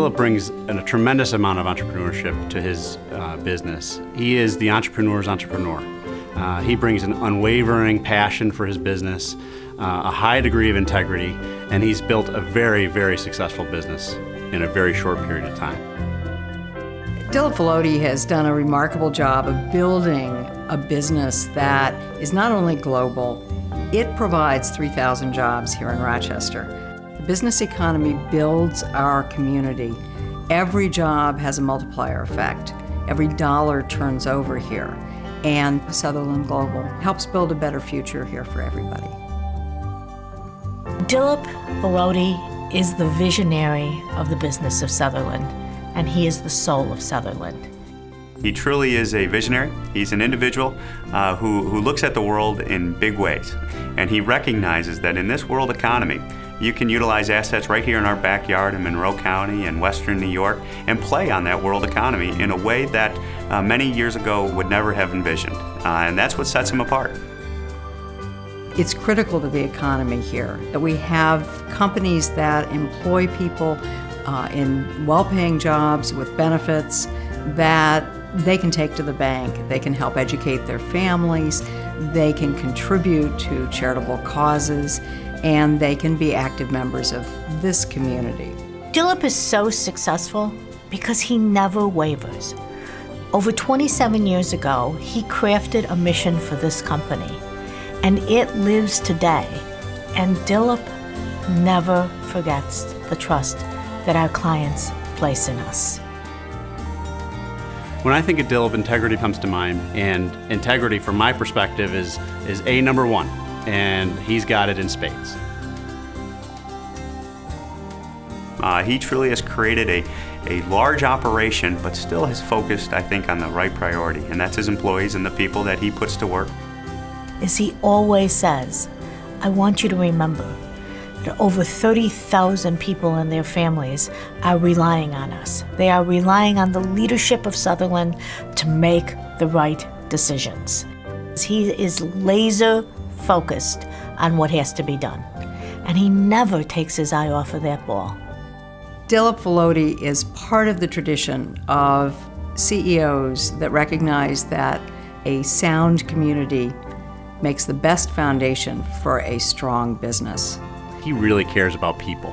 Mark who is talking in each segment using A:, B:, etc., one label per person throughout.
A: Dilip brings a tremendous amount of entrepreneurship to his business. He is the entrepreneur's entrepreneur. He brings an unwavering passion for his business, a high degree of integrity, and he's built a very, very successful business in a very short period of time.
B: Dilip Vellodi has done a remarkable job of building a business that is not only global, it provides 3,000 jobs here in Rochester. The business economy builds our community. Every job has a multiplier effect. Every dollar turns over here. And Sutherland Global helps build a better future here for everybody.
C: Dilip Vellodi is the visionary of the business of Sutherland, and he is the soul of Sutherland.
D: He truly is a visionary. He's an individual who looks at the world in big ways, and he recognizes that in this world economy, you can utilize assets right here in our backyard in Monroe County and Western New York and play on that world economy in a way that many years ago would never have envisioned, and that's what sets him apart.
B: It's critical to the economy here that we have companies that employ people in well-paying jobs with benefits that they can take to the bank. They can help educate their families, they can contribute to charitable causes, and they can be active members of this community.
C: Dilip is so successful because he never wavers. Over 27 years ago, he crafted a mission for this company, and it lives today. And Dilip never forgets the trust that our clients place in us.
A: When I think of Dilip, integrity comes to mind, and integrity from my perspective is number one, and he's got it in spades.
D: He truly has created a large operation, but still has focused, I think, on the right priority, and that's his employees and the people that he puts to work.
C: As he always says, I want you to remember that over 30,000 people and their families are relying on us. They are relying on the leadership of Sutherland to make the right decisions. He is laser focused on what has to be done, and he never takes his eye off of that ball.
B: Dilip Vellodi is part of the tradition of CEOs that recognize that a sound community makes the best foundation for a strong business.
A: He really cares about people,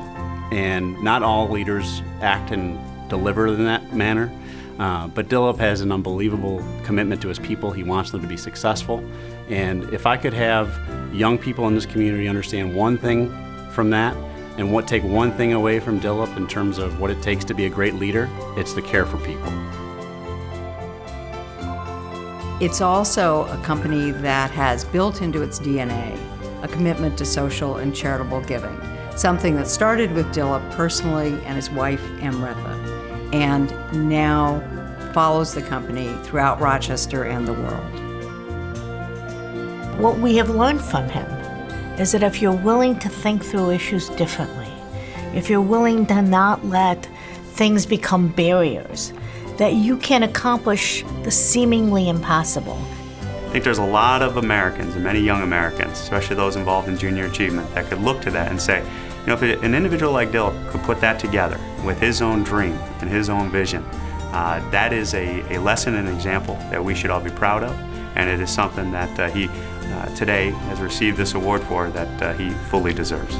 A: and not all leaders act and deliver in that manner, but Dilip has an unbelievable commitment to his people. He wants them to be successful, and if I could have young people in this community understand one thing from that, and take one thing away from Dilip in terms of what it takes to be a great leader, it's the care for people.
B: It's also a company that has built into its DNA a commitment to social and charitable giving, something that started with Dilip personally and his wife, Amritha, and now follows the company throughout Rochester and the world.
C: What we have learned from him is that if you're willing to think through issues differently, if you're willing to not let things become barriers, that you can accomplish the seemingly impossible.
D: I think there's a lot of Americans, and many young Americans, especially those involved in junior achievement, that could look to that and say, you know, if an individual like Dilip could put that together with his own dream and his own vision, that is a lesson and example that we should all be proud of, and it is something that he today has received this award for that he fully deserves.